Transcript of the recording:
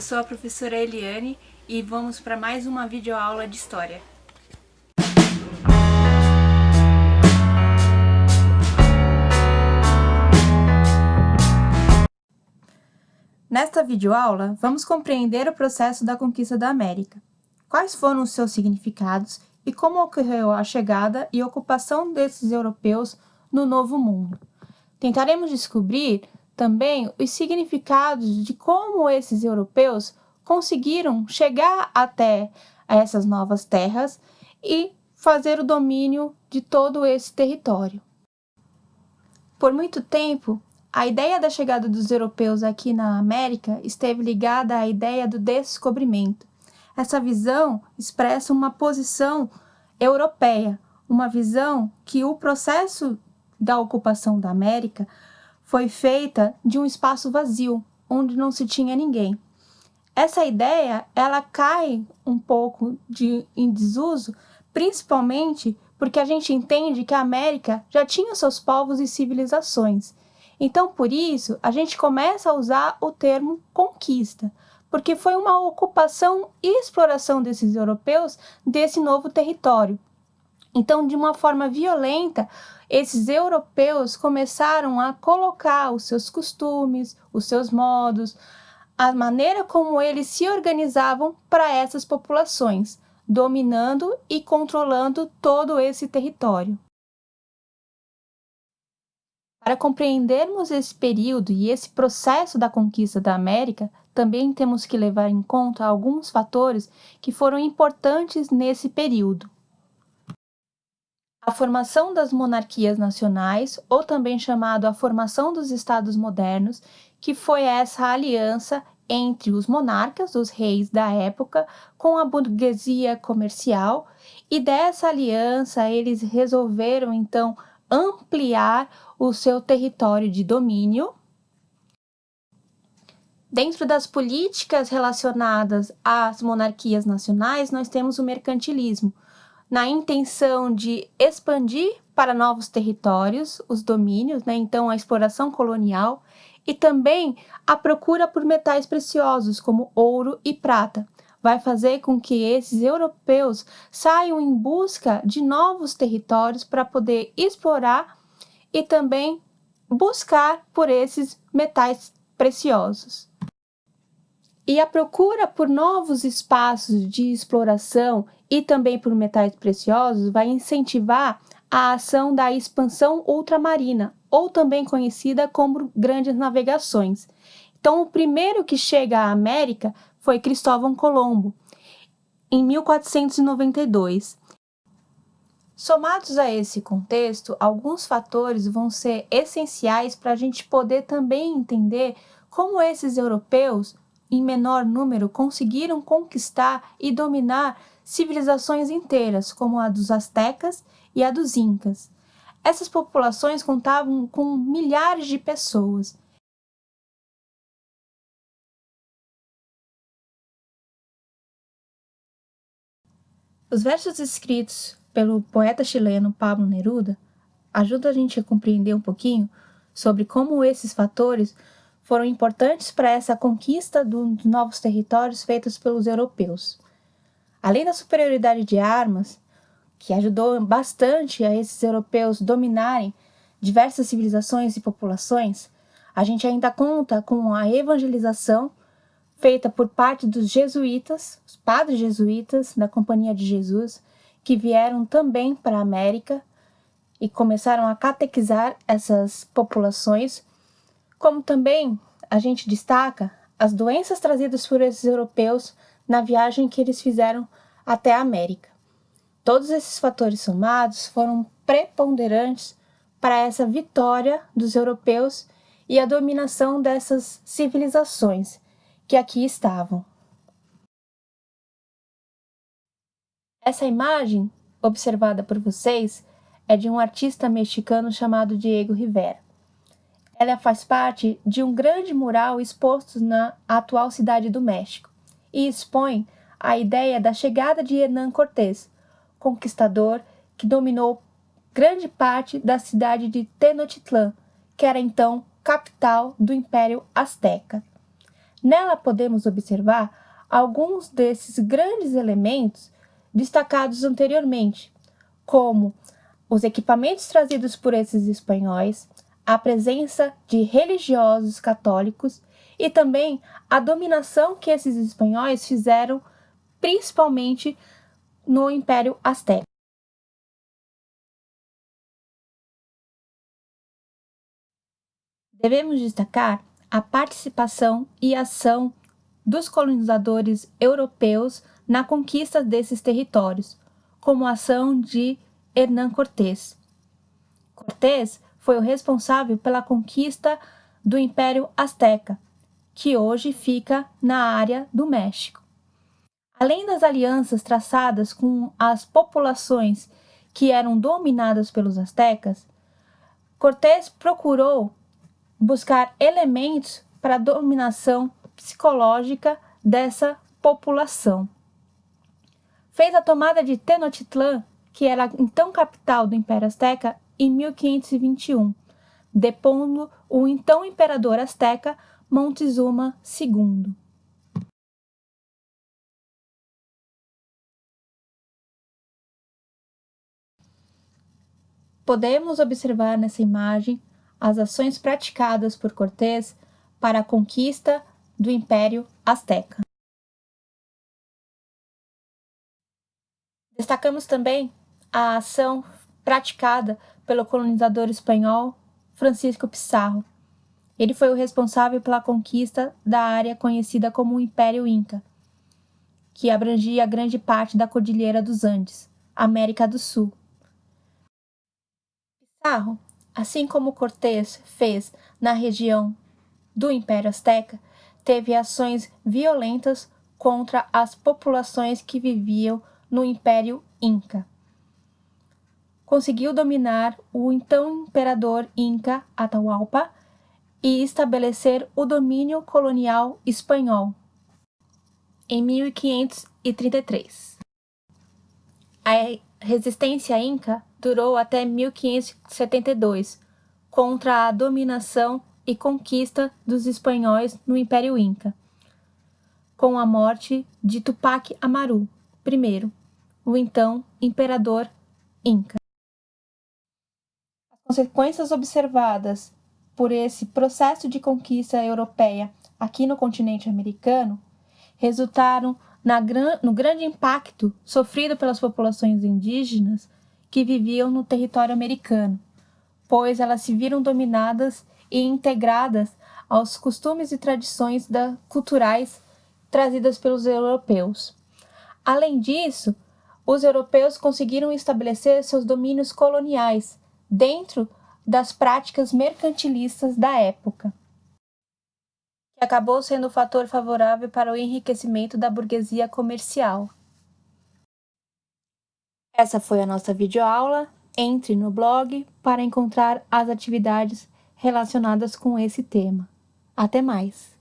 sou a professora Eliane e vamos para mais uma videoaula de História. Nesta videoaula, vamos compreender o processo da conquista da América. Quais foram os seus significados e como ocorreu a chegada e ocupação desses europeus no Novo Mundo. Tentaremos descobrir também os significados de como esses europeus conseguiram chegar até essas novas terras e fazer o domínio de todo esse território. Por muito tempo, a ideia da chegada dos europeus aqui na América esteve ligada à ideia do descobrimento. Essa visão expressa uma posição europeia, uma visão que o processo da ocupação da América foi feita de um espaço vazio, onde não se tinha ninguém. Essa ideia, ela cai um pouco em desuso, principalmente porque a gente entende que a América já tinha seus povos e civilizações. Então, por isso, a gente começa a usar o termo conquista, porque foi uma ocupação e exploração desses europeus desse novo território. Então, de uma forma violenta, esses europeus começaram a colocar os seus costumes, os seus modos, a maneira como eles se organizavam para essas populações, dominando e controlando todo esse território. Para compreendermos esse período e esse processo da conquista da América, também temos que levar em conta alguns fatores que foram importantes nesse período. A formação das monarquias nacionais, ou também chamado a formação dos estados modernos, que foi essa aliança entre os monarcas, os reis da época, com a burguesia comercial, e dessa aliança eles resolveram então ampliar o seu território de domínio. Dentro das políticas relacionadas às monarquias nacionais, nós temos o mercantilismo, na intenção de expandir para novos territórios os domínios, então a exploração colonial, e também a procura por metais preciosos, como ouro e prata. Vai fazer com que esses europeus saiam em busca de novos territórios para poder explorar e também buscar por esses metais preciosos. E a procura por novos espaços de exploração e também por metais preciosos vai incentivar a ação da expansão ultramarina, ou também conhecida como grandes navegações. Então, o primeiro que chega à América foi Cristóvão Colombo, em 1492. Somados a esse contexto, alguns fatores vão ser essenciais para a gente poder também entender como esses europeus, em menor número, conseguiram conquistar e dominar civilizações inteiras, como a dos astecas e a dos incas. Essas populações contavam com milhares de pessoas. Os versos escritos pelo poeta chileno Pablo Neruda ajudam a gente a compreender um pouquinho sobre como esses fatores foram importantes para essa conquista dos novos territórios feitos pelos europeus. Além da superioridade de armas, que ajudou bastante a esses europeus dominarem diversas civilizações e populações, a gente ainda conta com a evangelização feita por parte dos jesuítas, os padres jesuítas da Companhia de Jesus, que vieram também para a América e começaram a catequizar essas populações, como também a gente destaca as doenças trazidas por esses europeus na viagem que eles fizeram até a América. Todos esses fatores somados foram preponderantes para essa vitória dos europeus e a dominação dessas civilizações que aqui estavam. Essa imagem, observada por vocês, é de um artista mexicano chamado Diego Rivera. Ela faz parte de um grande mural exposto na atual cidade do México e expõe a ideia da chegada de Hernán Cortés, conquistador que dominou grande parte da cidade de Tenochtitlán, que era então capital do Império Azteca. Nela podemos observar alguns desses grandes elementos destacados anteriormente, como os equipamentos trazidos por esses espanhóis, a presença de religiosos católicos e também a dominação que esses espanhóis fizeram, principalmente no Império Azteca. Devemos destacar a participação e ação dos colonizadores europeus na conquista desses territórios, como a ação de Hernán Cortés. Cortés foi o responsável pela conquista do Império Azteca, que hoje fica na área do México. Além das alianças traçadas com as populações que eram dominadas pelos astecas, Cortés procurou buscar elementos para a dominação psicológica dessa população. Fez a tomada de Tenochtitlán, que era então capital do Império Azteca, em 1521, depondo o então imperador azteca Montezuma II. Podemos observar nessa imagem as ações praticadas por Cortés para a conquista do Império Azteca. Destacamos também a ação praticada pelo colonizador espanhol Francisco Pizarro. Ele foi o responsável pela conquista da área conhecida como o Império Inca, que abrangia grande parte da Cordilheira dos Andes, América do Sul. Pizarro, assim como Cortés fez na região do Império Azteca, teve ações violentas contra as populações que viviam no Império Inca. Conseguiu dominar o então imperador Inca Atahualpa e estabelecer o domínio colonial espanhol em 1533. A resistência inca durou até 1572 contra a dominação e conquista dos espanhóis no Império Inca, com a morte de Tupac Amaru I, o então imperador Inca. As consequências observadas por esse processo de conquista europeia aqui no continente americano resultaram no grande impacto sofrido pelas populações indígenas que viviam no território americano, pois elas se viram dominadas e integradas aos costumes e tradições culturais trazidas pelos europeus. Além disso, os europeus conseguiram estabelecer seus domínios coloniais dentro das práticas mercantilistas da época, que acabou sendo um fator favorável para o enriquecimento da burguesia comercial. Essa foi a nossa videoaula. Entre no blog para encontrar as atividades relacionadas com esse tema. Até mais!